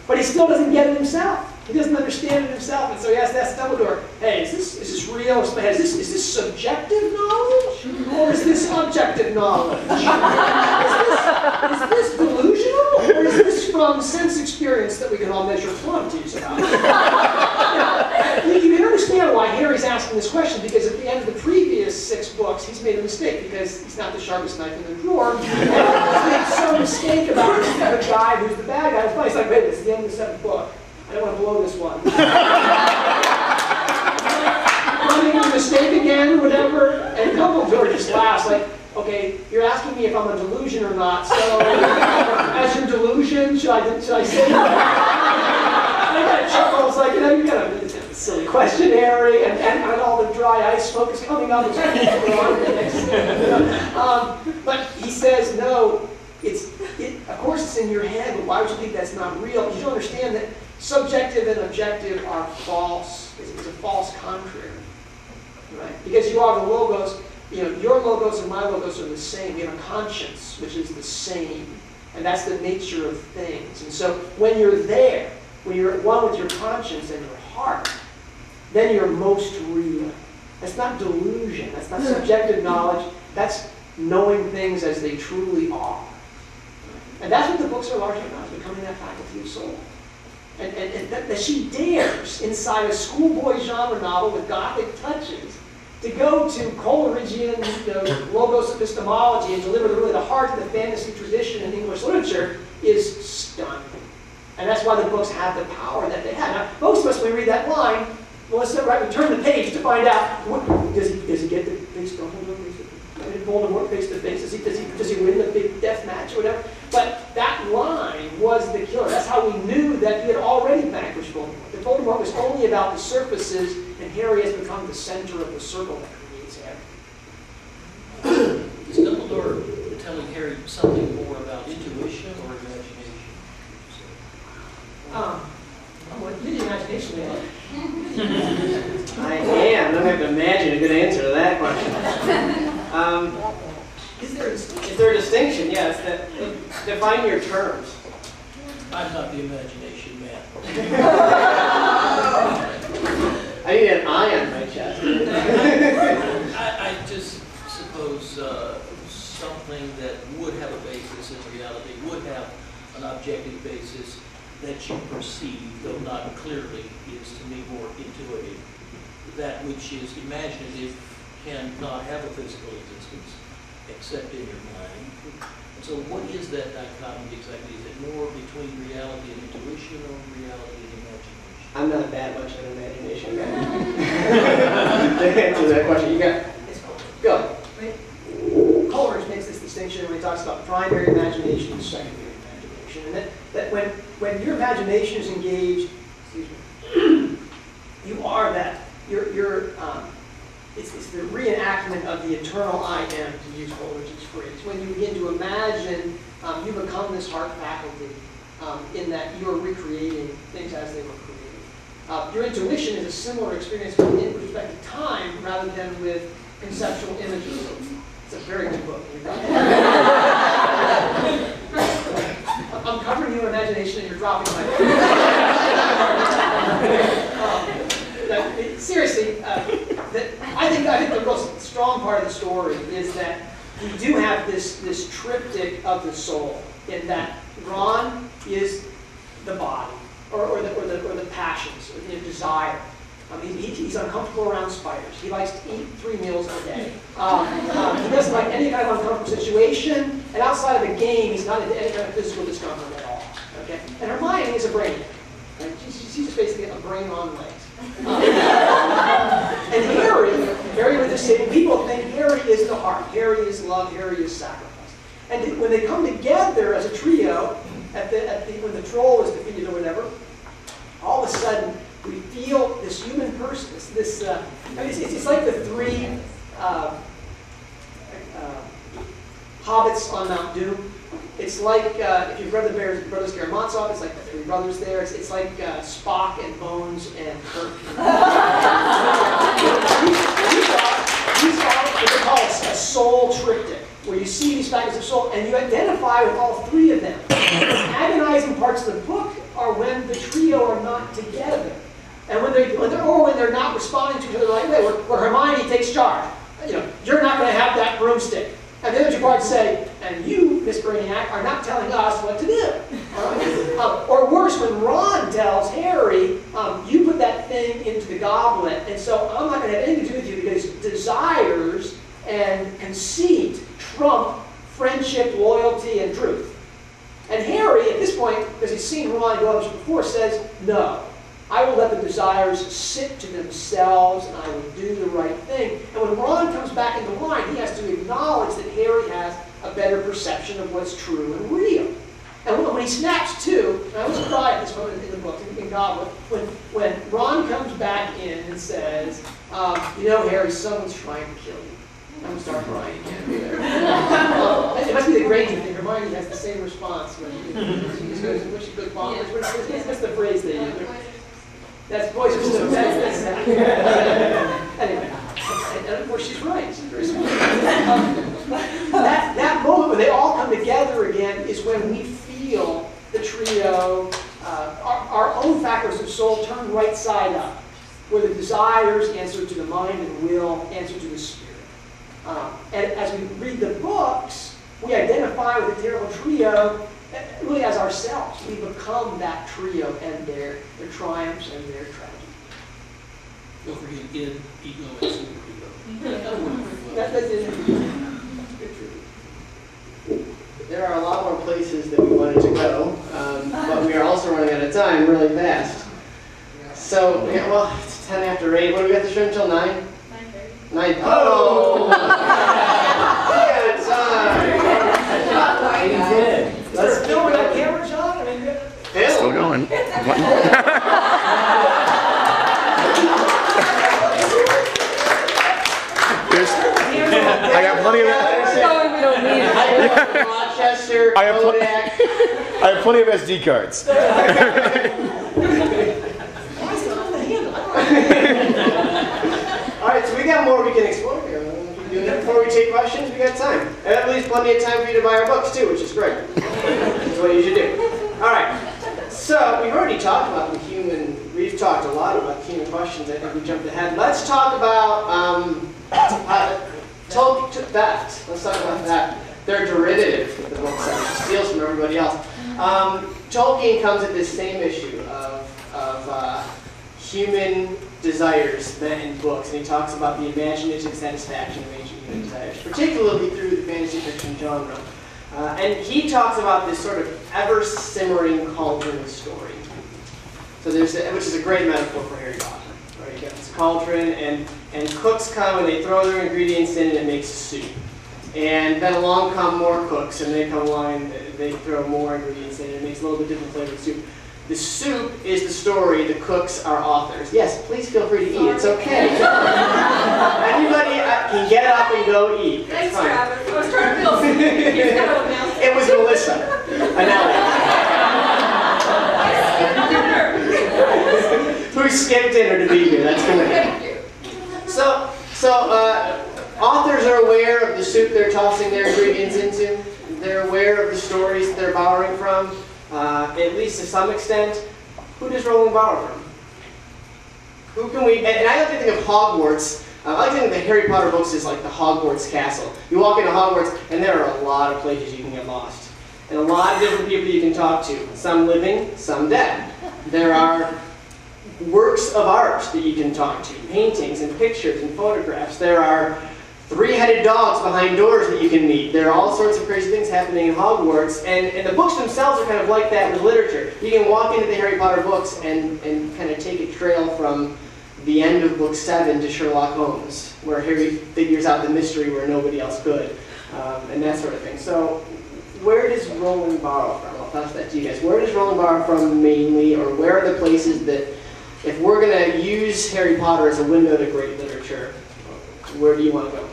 But he still doesn't get it himself. He doesn't understand it himself, and so he has to ask Dumbledore, hey, is this real? Is this subjective knowledge? Or is this objective knowledge? Is this delusional? Or is this from sense experience that we can all measure quantities about? You can understand why Harry's asking this question, because at the end of the previous 6 books, he's made a mistake, because he's not the sharpest knife in the drawer. And he's made some mistake about who's the good guy, who's the bad guy. It's funny, he's like, wait, this is the end of the 7th book. I don't want to blow this one. I'm making a mistake again, whatever. And Dumbledore just laughs, like, okay, you're asking me if I'm a delusion or not, so as your delusion, should I say that? And I kind of chuckle, it's like, you know, you kind of, it's a silly question, Harry, and all the dry ice smoke is coming up. But he says, no, of course it's in your head, but why would you think that's not real? You don't understand that subjective and objective are false. It's a false contrary, right? Because you are the logos. You know, your logos and my logos are the same. We have a conscience, which is the same, and that's the nature of things. And so, when you're there, when you're at one with your conscience and your heart, then you're most real. That's not delusion. That's not subjective knowledge. That's knowing things as they truly are. And that's what the books are largely about, becoming that faculty of soul. And that she dares, inside a schoolboy genre novel with Gothic touches, to go to Coleridgean logos epistemology and deliver really the heart of the fantasy tradition in English literature is stunning. And that's why the books have the power that they have. Now, most of us, when we read that line, Melissa, right, we turn the page to find out, does he get to face Dumbledore? Voldemort face to face? Does he win the big death match or whatever? But that line was the killer. That's how we knew that he had already vanquished Voldemort. That Voldemort was only about the surfaces, and Harry has become the center of the circle that creates Harry. Is Dumbledore telling Harry something more about intuition or imagination? You're the imagination man. I am. I don't have to imagine a good answer to that question. Is there a distinction? Yes. Define your terms. I'm not the imagination man. I need an eye on my chest. I just suppose something that would have a basis in reality would have an objective basis that you perceive, though not clearly, is to me more intuitive. That which is imaginative cannot have a physical existence except in your mind. And so what is that dichotomy exactly? Is it more between reality and intuition or reality and imagination? I'm not that much of an imagination guy. To answer that question, you got go. Coleridge makes this distinction when he talks about primary imagination and secondary imagination. And that when your imagination is engaged, you are that. It's the reenactment of the eternal I am, to use Coleridge's phrase. When you begin to imagine, you become this heart faculty in that you are recreating things as they were created. Your intuition is a similar experience with respect to time rather than with conceptual images. It's a very good book. I'm covering your imagination and you're dropping my book. Seriously, I think the real strong part of the story is that we do have this triptych of the soul, in that Ron is the body, or the passions, or the desire. He's uncomfortable around spiders. He likes to eat 3 meals a day. He doesn't like any kind of uncomfortable situation, and outside of the game, he's not into any kind of physical discomfort at all. Okay? And Hermione is a brain. Right? She's just basically a brain on legs. And Harry with the same people think Harry is the heart. Harry is love. Harry is sacrifice. And when they come together as a trio, when the troll is defeated or whatever, all of a sudden we feel this human person. It's like the 3 hobbits on Mount Doom. It's like, if you've read the Brothers Karamazov, it's like the 3 brothers there. It's like Spock and Bones and Kirk. These are what they call a soul triptych, where you see these factors of soul and you identify with all 3 of them. The agonizing parts of the book are when the trio are not together. And when they're not responding to each other the right way, where Hermione takes charge. You're not going to have that broomstick. And the other two parts say, and you, Miss Brainiac, are not telling us what to do. Or worse, when Ron tells Harry, you put that thing into the goblet, and so I'm not going to have anything to do with you because desires and conceit trump friendship, loyalty, and truth. And Harry, at this point, because he's seen Ron go up before, says, no. I will let the desires sit to themselves, and I will do the right thing. And when Ron comes back into line, he has to acknowledge that Harry has a better perception of what's true and real. And when he snaps to, and I was crying at this moment in the book, in Goblet, when Ron comes back in and says, Harry, someone's trying to kill you. I'm going to start crying again. It must be the Granger thing. Hermione has the same response when she just goes, what's your good bonkers? What's the phrase they use? That's voice of wisdom. Anyway, and of course she's right. She's very smart. That moment when they all come together again is when we feel the trio, our own factors of soul turn right side up, where the desires answer to the mind and will answer to the spirit. And as we read the books, we identify with the terrible trio really as ourselves. We become that trio and their triumphs and their tragedy. Don't forget id, ego, and superego. That's it. There are a lot more places that we wanted to go, but we are also running out of time really fast. So, it's 10 after 8. What do we got the show until 9? 9:30. Oh! We got time! Let's film that camera, John. Still going. I got plenty of Rochester, I have plenty of SD cards. Why is it on the handle? All right, so we got more we can explore here. Keep doing that before we take questions. We got time, and that leaves plenty of time for you to buy our books too, which is great. That's what you should do. All right. So we've already talked about the human. We've talked a lot about the human questions. I think we jumped ahead. Let's talk about theft. Let's talk about that. They're derivative of the books that steals from everybody else. Tolkien comes at this same issue of human desires in books, and he talks about the imaginative satisfaction of ancient human desires, particularly through the fantasy fiction genre. And he talks about this sort of ever-simmering cauldron story. So which is a great metaphor for Harry Potter. Right? You got this cauldron, and cooks come and they throw their ingredients in, and it makes a soup. And then along come more cooks, and they come along and they throw more ingredients in, and it makes a little bit different flavored soup. The soup is the story. The cooks are authors. Yes, please feel free to eat. It's okay. Anybody can get up and go eat. Thanks, Travis. I was trying to feel It was Melissa. Who skipped dinner to be here. That's good. Thank you. So authors are aware of the soup they're tossing their ingredients into. They're aware of the stories they're borrowing from. At least to some extent. Who does Rowling borrow from? Who can we, and I like to think of Hogwarts, I like to think of the Harry Potter books as like the Hogwarts castle. You walk into Hogwarts and there are a lot of places you can get lost. And a lot of different people you can talk to. Some living, some dead. There are works of art that you can talk to. Paintings and pictures and photographs. There are three-headed dogs behind doors that you can meet. There are all sorts of crazy things happening in Hogwarts, and the books themselves are kind of like that with literature. You can walk into the Harry Potter books and kind of take a trail from the end of book 7 to Sherlock Holmes, where Harry figures out the mystery where nobody else could, and that sort of thing. So where does Rowling borrow from? I'll toss that to you guys. Where does Rowling borrow from mainly, or where are the places that, if we're going to use Harry Potter as a window to great literature, where do you want to go?